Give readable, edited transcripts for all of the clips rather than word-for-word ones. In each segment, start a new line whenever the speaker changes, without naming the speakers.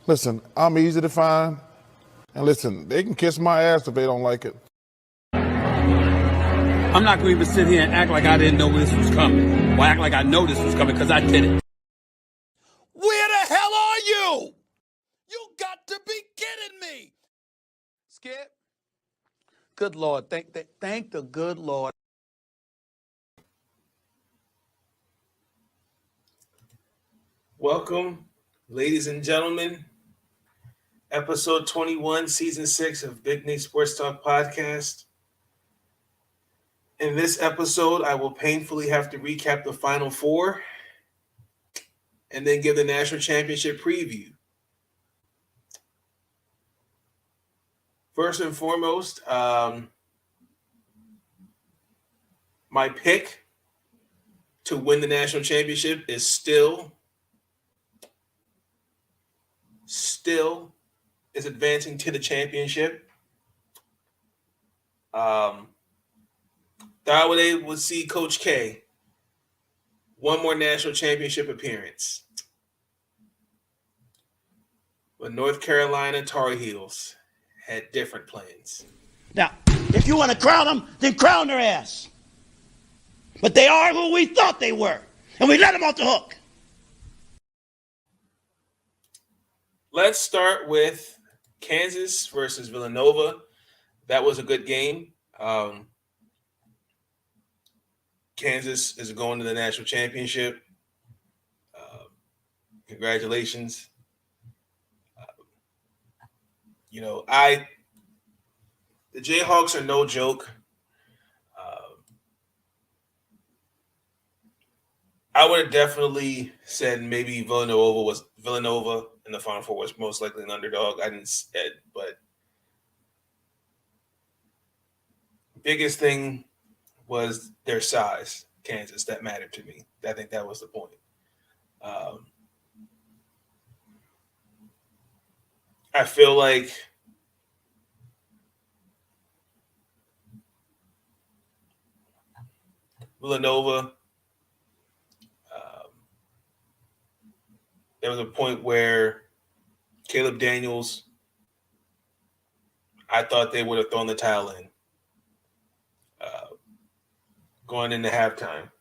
Listen, I'm easy to find. And listen, they can kiss my ass if they don't like it.
I'm not going to even sit here and act like I didn't know this was coming. Or act like I know this was coming because I did it.
Where the hell are you? You got to be kidding me. Skip? Good Lord. Thank the good Lord.
Welcome, ladies and gentlemen. Episode 21, Season 6 of Big Nate Sportstalk Podcast. In this episode, I will painfully have to recap the Final Four and then give the National Championship preview. First and foremost, my pick to win the National Championship is still is advancing to the championship. Thought I would see Coach K one more national championship appearance. But North Carolina Tar Heels had different plans.
Now, if you want to crown them, then crown their ass. But they are who we thought they were, and we let them off the hook.
Let's start with Kansas versus Villanova. That was a good game. Kansas is going to the national championship. Congratulations. The Jayhawks are no joke. I would have definitely said maybe Villanova in the Final Four was most likely an underdog. I didn't say, but biggest thing was their size, Kansas. That mattered to me. I think that was the point. I feel like Villanova, there was a point where Caleb Daniels, I thought they would have thrown the towel in going into halftime.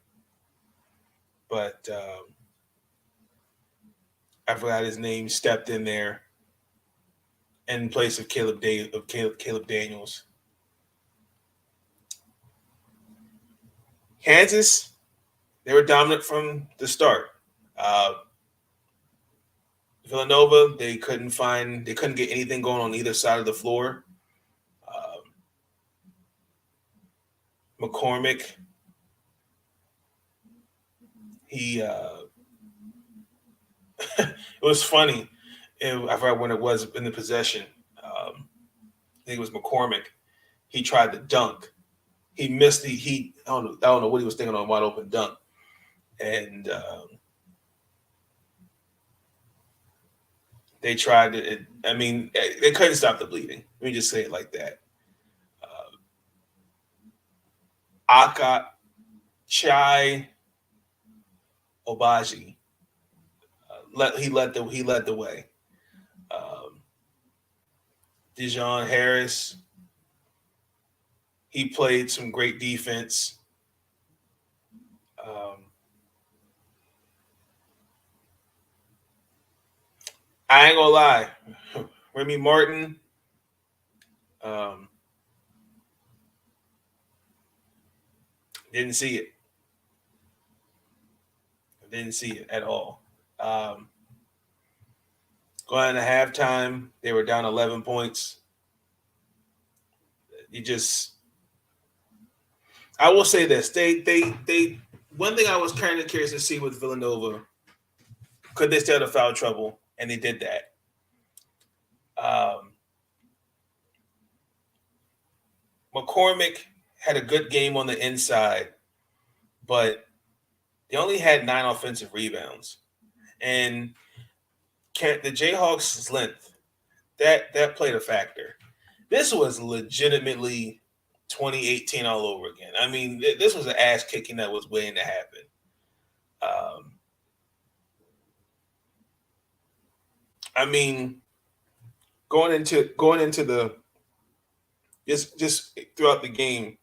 But I forgot his name, stepped in there in place of Caleb Daniels. Kansas, they were dominant from the start. Villanova, they couldn't get anything going on either side of the floor. McCormick, it was funny. I forgot when it was in the possession. I think it was McCormick. He tried to dunk. He missed I don't know what he was thinking on a wide open dunk. And they tried to, they couldn't stop the bleeding. Let me just say it like that. Chai Obaji, he led the way. Dijon Harris, he played some great defense. I ain't gonna lie, Remy Martin, didn't see it. Didn't see it at all. Going into halftime, they were down 11 points. I will say this. They one thing I was kind of curious to see with Villanova, could they stay out of foul trouble? And they did that. McCormick had a good game on the inside, but they only had 9 offensive rebounds. And the Jayhawks' length, that played a factor. This was legitimately 2018 all over again. I mean, this was an ass kicking that was waiting to happen. I mean, going into the just throughout the game,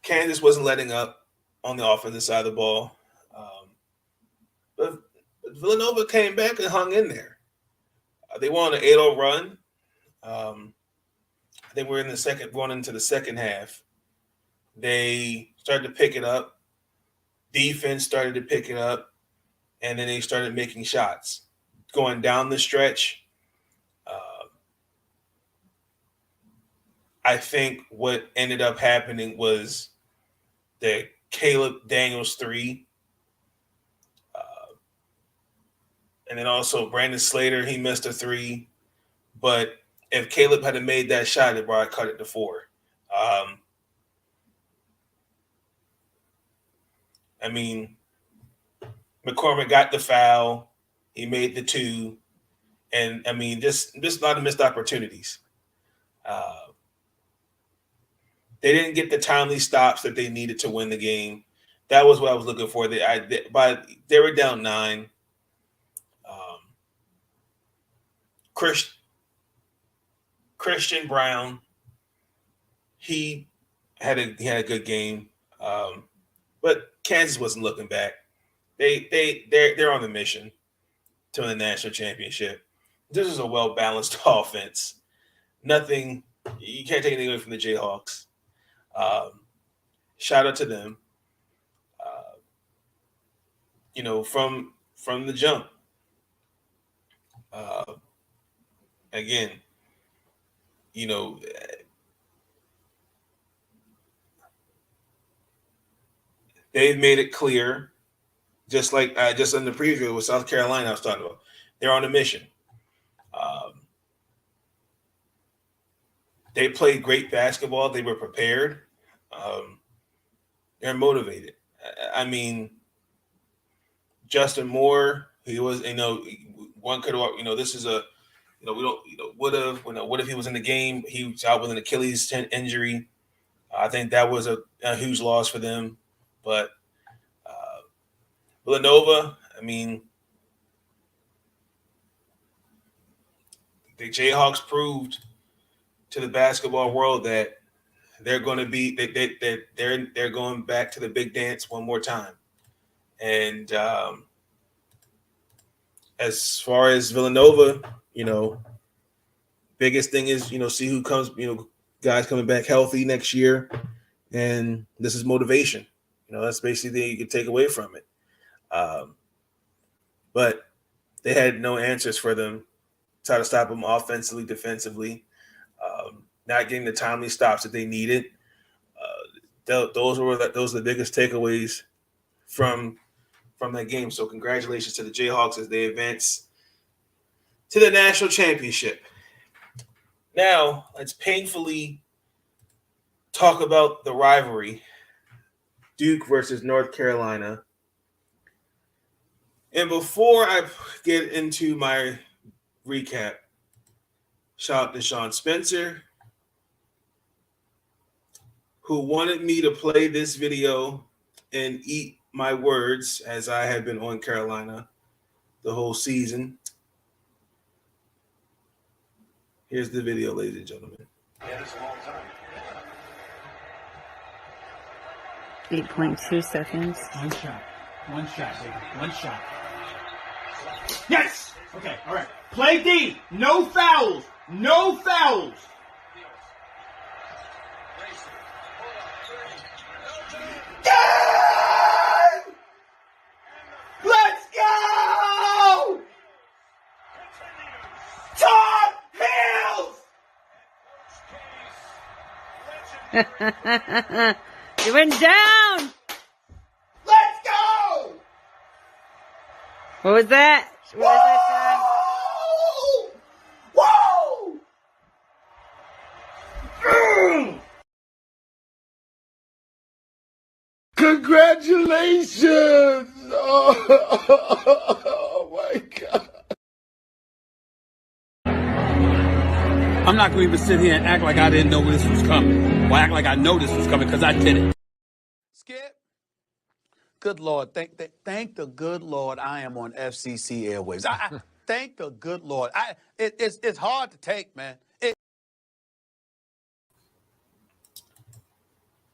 Kansas wasn't letting up on the offensive side of the ball, but Villanova came back and hung in there. They won an 8-0 run. I think we're in the second, going into the second half. They started to pick it up. Defense started to pick it up, and then they started making shots. Going down the stretch, I think what ended up happening was the Caleb Daniels 3. And then also Brandon Slater, he missed a 3. But if Caleb had made that shot, it probably cut it to 4. I mean, McCormick got the foul. He made the 2. And, I mean, just a lot of missed opportunities. They didn't get the timely stops that they needed to win the game. That was what I was looking for. They were down 9. Christian Brown, he had a good game, but Kansas wasn't looking back. They're on the mission to win the national championship. This is a well balanced offense. Nothing, you can't take anything away from the Jayhawks. Shout out to them. From the jump. Again, they've made it clear, just like just in the preview with South Carolina I was talking about, they're on a mission. They played great basketball. They were prepared. They're motivated. I mean, Justin Moore, he was, one could, this is a, we don't, what if he was in the game? He was out with an Achilles injury. I think that was a huge loss for them. But Villanova, I mean, the Jayhawks proved to the basketball world that they're going to be they're going back to the big dance one more time. And as far as Villanova, biggest thing is see who comes, guys coming back healthy next year, and this is motivation. That's basically the you can take away from it. But they had no answers for them. Try to stop them offensively, defensively. Not getting the timely stops that they needed. Those are the biggest takeaways from that game. So congratulations to the Jayhawks as they advance to the national championship. Now let's painfully talk about the rivalry, Duke versus North Carolina. And before I get into my recap, shout out to Sean Spencer, who wanted me to play this video and eat my words as I have been on Carolina the whole season. Here's the video, ladies and gentlemen.
8.2 seconds.
One shot, baby. One shot. Yes! Okay, all right. Play D. No fouls. No fouls.
You went down.
Let's go!
What was that? What was that,
Whoa! Whoa!
Congratulations! Oh my God.
I'm not going to even sit here and act like I didn't know this was coming. Or act like I know this was coming because I did it.
Skip. Good Lord. Thank the good Lord I am on FCC airwaves. I thank the good Lord. It's hard to take, man.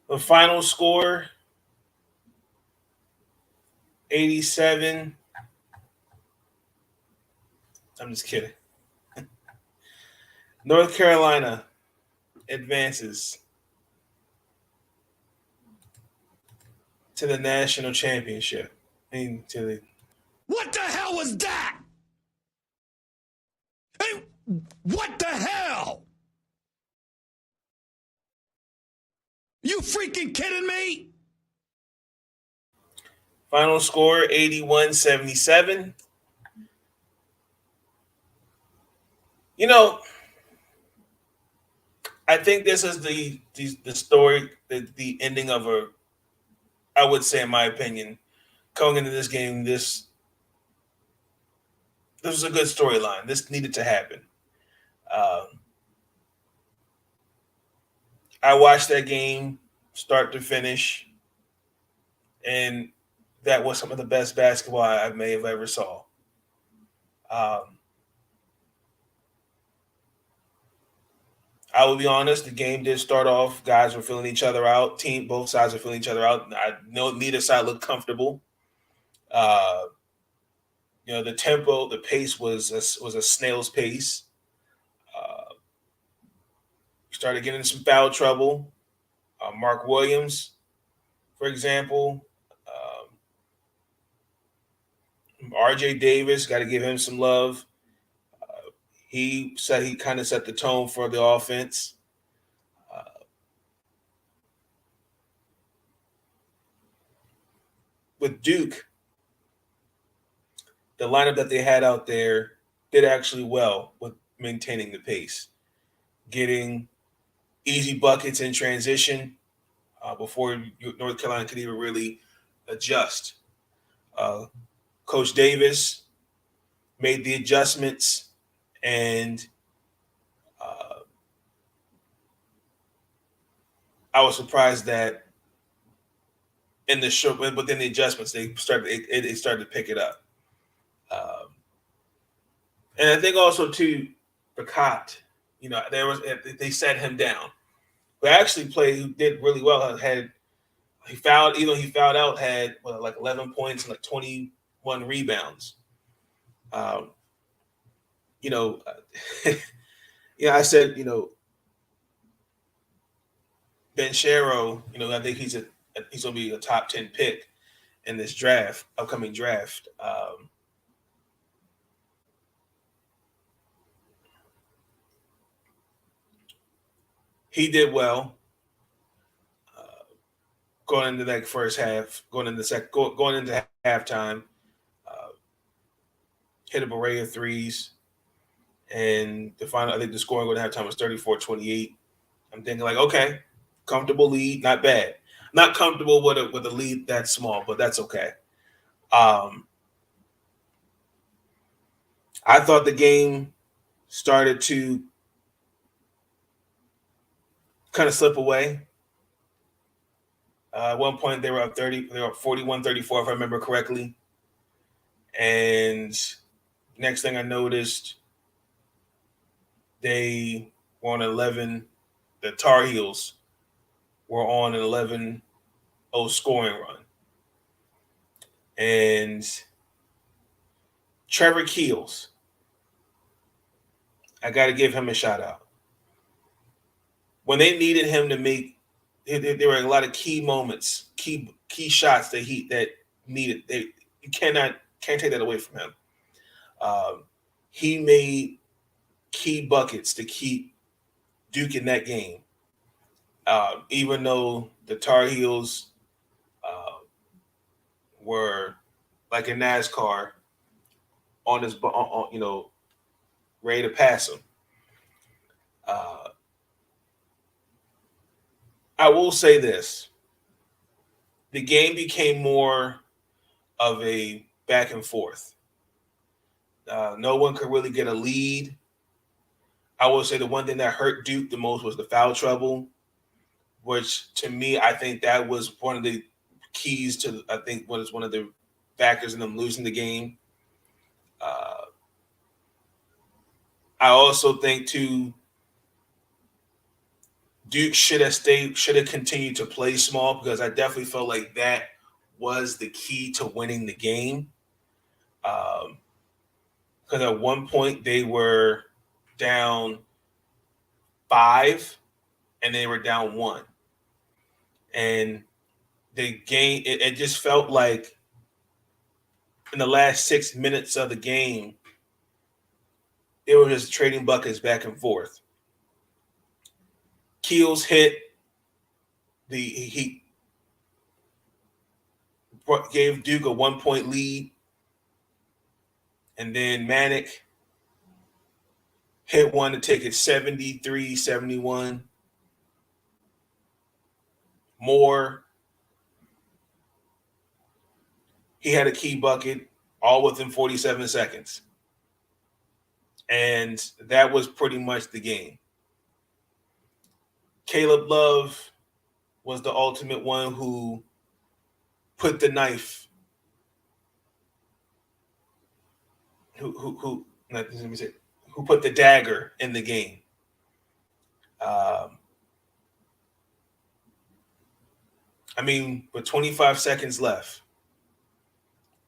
The final score 87. I'm just kidding. North Carolina advances to the national championship.
What the hell was that? Hey, what the hell? You freaking kidding me?
Final score 81-77. You know, I think this is the story, the ending of I would say, in my opinion, going into this game, this was a good storyline. This needed to happen. I watched that game start to finish, and that was some of the best basketball I may have ever saw. I will be honest, the game did start off, guys were feeling each other out. Both sides were feeling each other out. I know neither side looked comfortable. The tempo, the pace was a snail's pace. Started getting some foul trouble. Mark Williams, for example. RJ Davis, got to give him some love. He kind of set the tone for the offense. With Duke, the lineup that they had out there did actually well with maintaining the pace, getting easy buckets in transition before North Carolina could even really adjust. Coach Davis made the adjustments, and I was surprised that within the adjustments, they started to pick it up. And I think also too, Bacot, they set him down. Who actually played, who did really well. He fouled out, had like 11 points and like 21 rebounds. I said, Ben Sharo, I think he's going to be a top 10 pick in this upcoming draft. He did well going into that first half, going into halftime. Hit a array of threes, and I think the scoring going to halftime was 34-28. I'm thinking like, okay, comfortable lead, not bad. Not comfortable with a lead that small, but that's okay. I thought the game started to kind of slip away. At one point, they were up 41-34, if I remember correctly. And next thing I noticed, they were on 11. The Tar Heels were on an 11-0 scoring run. And Trevor Keels, I got to give him a shout out. When they needed him to make, there were a lot of key moments, key shots that needed. You can't take that away from him. He made key buckets to keep Duke in that game. Even though the Tar Heels were like in NASCAR on this, ready to pass them. I will say this: the game became more of a back and forth. No one could really get a lead. I will say the one thing that hurt Duke the most was the foul trouble, which to me, I think that was one of the keys to, I think, was one of the factors in them losing the game. I also think, too, Duke should have continued to play small, because I definitely felt like that was the key to winning the game. Because at one point they were down 5 and they were down 1. And the game, it just felt like in the last 6 minutes of the game, they were just trading buckets back and forth. Keels hit he gave Duke a 1-point lead, and then Manic hit one to take it 73-71. Moore, he had a key bucket all within 47 seconds. And that was pretty much the game. Caleb Love was the ultimate one who put the knife. Who put the dagger in the game. With 25 seconds left,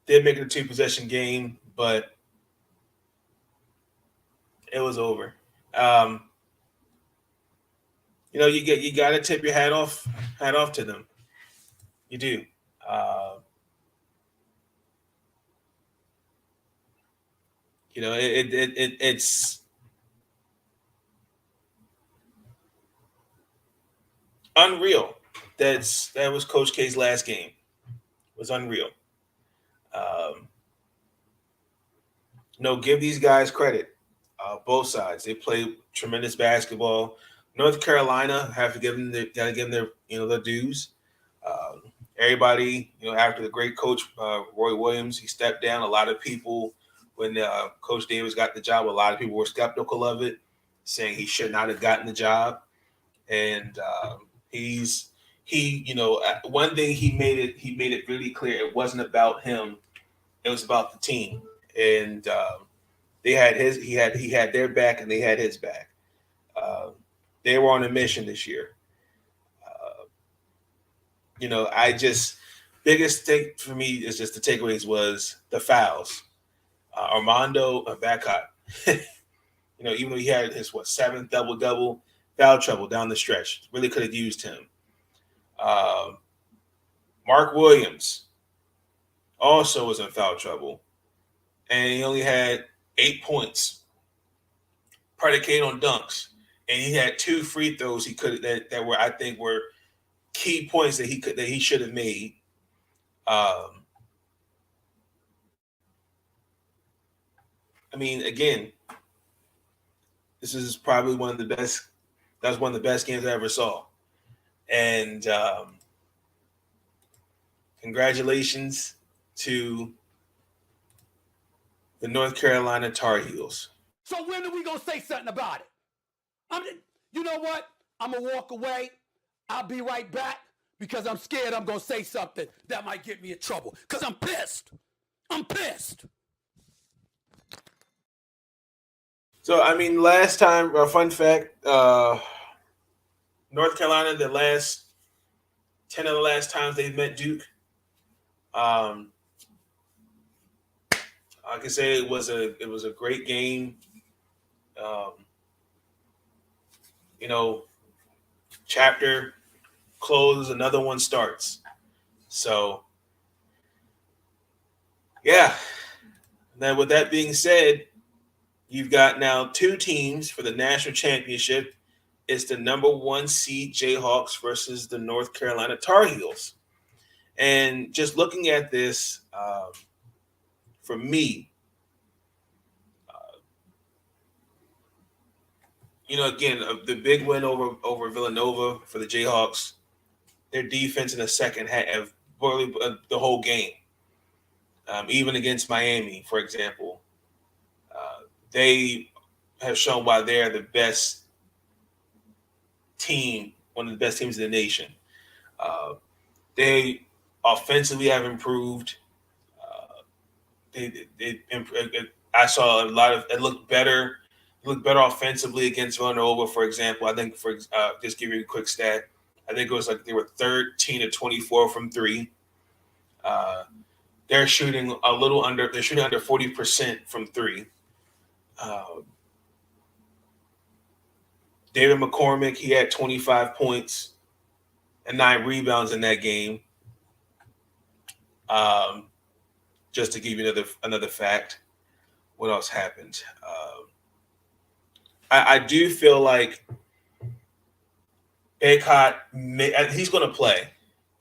did make it a 2-possession game, but it was over. You got to tip your hat off to them. You do. It's unreal. That was Coach K's last game. It was unreal. Give these guys credit. Both sides. They played tremendous basketball. North Carolina have to give them their dues. Everybody, after the great coach Roy Williams, he stepped down. A lot of people, when Coach Davis got the job, a lot of people were skeptical of it, saying he should not have gotten the job. And one thing he made it really clear: it wasn't about him; it was about the team. And he had their back, and they had his back. They were on a mission this year. Biggest thing for me is just the takeaways was the fouls. Armando Bacot, even though he had his 7th double-double, foul trouble down the stretch, really could have used him. Mark Williams also was in foul trouble, and he only had 8 points, predicated on dunks, and he had 2 free throws that were, I think, were key points that he should have made. Again, this is probably one of the best. That was one of the best games I ever saw, and congratulations to the North Carolina Tar Heels.
So when are we going to say something about it? You know what? I'm going to walk away. I'll be right back, because I'm scared I'm going to say something that might get me in trouble, because I'm pissed. I'm pissed.
So, last time, fun fact, North Carolina, the last 10 of the last times they've met Duke, I can say it was a great game. Chapter closes, another one starts. So, yeah. Now, with that being said, you've got now 2 teams for the national championship. it's the number 1 seed Jayhawks versus the North Carolina Tar Heels. And just looking at this, for me, again, the big win over Villanova for the Jayhawks, their defense in the second half, really, the whole game, even against Miami, for example, they have shown why they're the best team, one of the best teams in the nation. They offensively have improved. I saw a lot of it looked better. Looked better offensively against Villanova, for example. I think just give you a quick stat. I think it was like they were 13 to 24 from three. They're shooting a little under. They're shooting under 40% from three. David McCormick, he had 25 points and 9 rebounds in that game. Just to give you another fact, what else happened? I do feel like Baycott, he's going to play.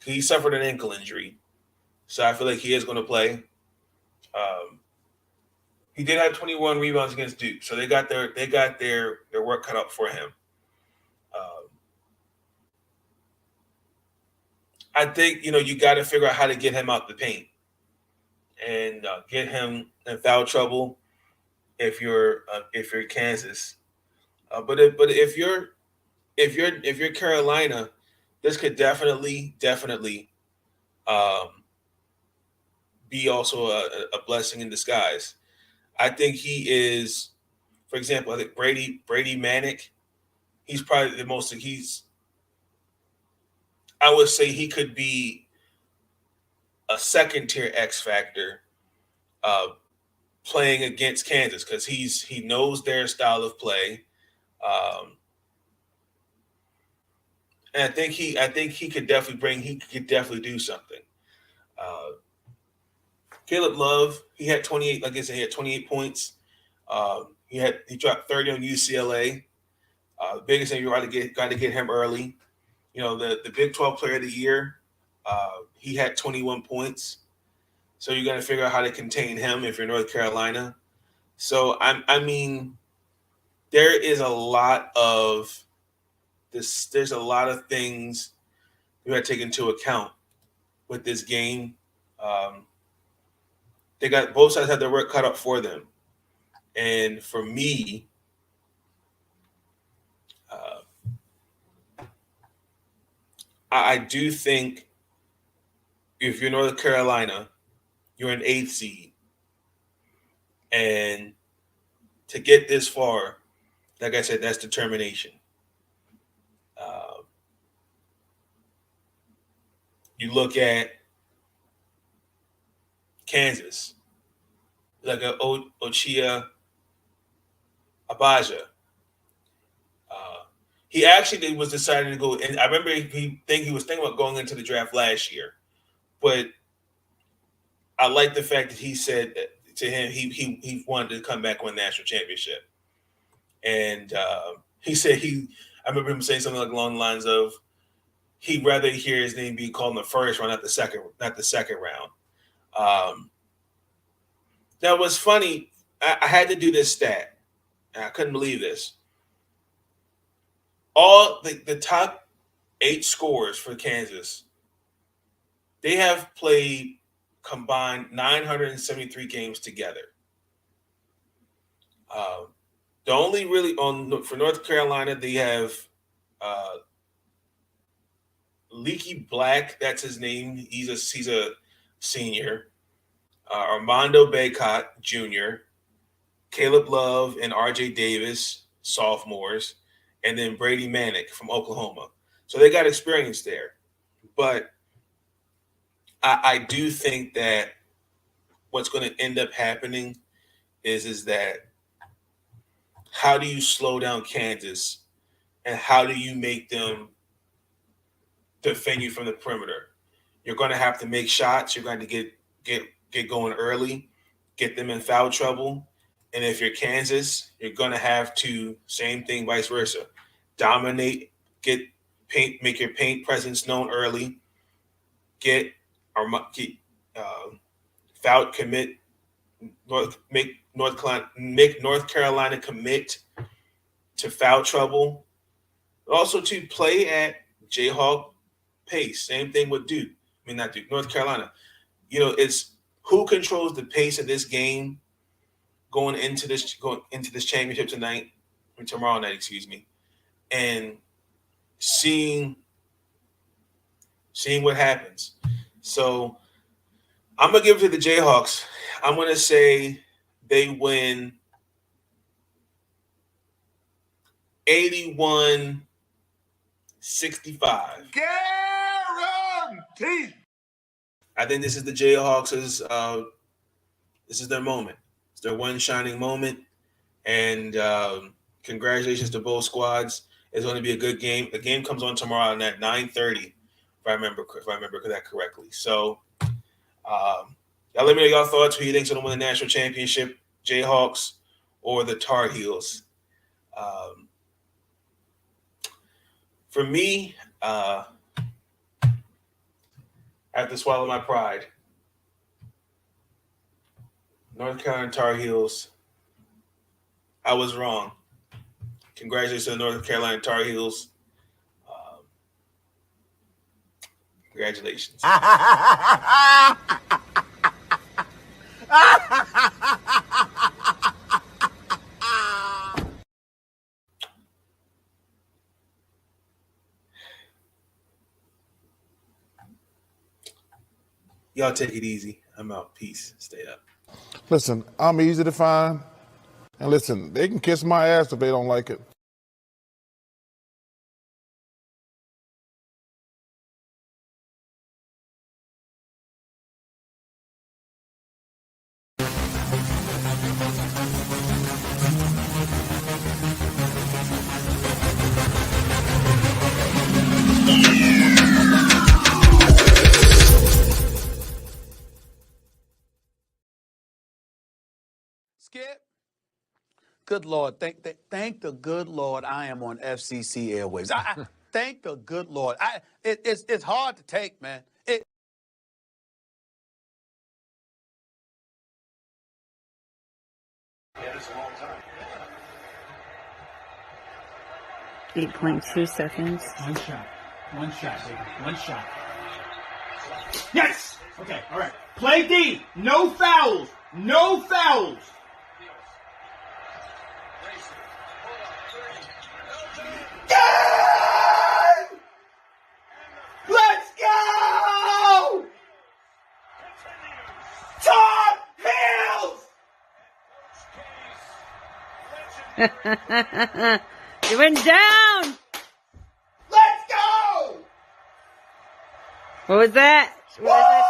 He suffered an ankle injury, so I feel like he is going to play. He did have 21 rebounds against Duke, so they got their work cut out for him. I think you got to figure out how to get him out the paint and get him in foul trouble if you're Kansas. But if you're Carolina, this could definitely be also a blessing in disguise. I think he is, for example, I think Brady Manick, he's probably the most. I would say he could be a second tier X factor playing against Kansas because he knows their style of play. And I think he could definitely do something. Caleb Love, he had 28. Like I said, he had 28 points. He dropped 30 on UCLA. The biggest thing you got to get him early. The Big 12 Player of the Year, he had 21 points. So you got to figure out how to contain him if you're North Carolina. So I mean, there is a lot of this. There's a lot of things you got to take into account with this game. They got both sides have their work cut out for them, and for me, I do think if you're North Carolina, you're an 8th seed, and to get this far, like I said, that's determination. You look at Kansas, like a Ochia Abaja. He actually was deciding to go, and I remember he was thinking about going into the draft last year, but I like the fact that he said that to him he wanted to come back and win a national championship, and he said I remember him saying something along the lines of he'd rather hear his name be called in the first round, not the second round. Now, what's funny, I had to do this stat. And I couldn't believe this. All the top 8 scorers for Kansas, they have played combined 973 games together. The only really for North Carolina, they have Leaky Black. That's his name. He's a senior. Armando Baycott, Jr., Caleb Love and RJ Davis, sophomores, and then Brady Manick from Oklahoma. So they got experience there. But I do think that what's going to end up happening is that how do you slow down Kansas and how do you make them defend you from the perimeter? You're going to have to make shots. You're going to get going early, get them in foul trouble. And if you're Kansas, you're going to have to, same thing, vice versa, dominate, make your paint presence known early, foul commit, make North Carolina commit to foul trouble, but also to play at Jayhawk pace. Same thing with Duke. I mean, not Duke, North Carolina. It's who controls the pace of this game going into this championship tomorrow night, excuse me, and seeing what happens. So I'm gonna give it to the Jayhawks. I'm gonna say they win 81-65.
Guaranteed.
I think this is the Jayhawks' this is their moment. It's their one shining moment. And congratulations to both squads. It's going to be a good game. The game comes on tomorrow at 9:30, if I remember that correctly. So y'all let me know your thoughts. Who you think's going to win the national championship, Jayhawks or the Tar Heels? For me, I have to swallow my pride. North Carolina Tar Heels. I was wrong. Congratulations to the North Carolina Tar Heels. Congratulations. Y'all take it easy. I'm out. Peace. Stay up.
Listen, I'm easy to find. And listen, they can kiss my ass if they don't like it.
Skip. Good Lord, thank the good Lord I am on FCC airwaves. I thank the good Lord. It's hard to take, man.
It's a long time.
8.2 seconds.
One shot, baby. One shot. Yes! Okay, all right. Play D. No fouls. No fouls. Let's go! Tar Heels!
It went down!
Let's go!
What was that? What was that?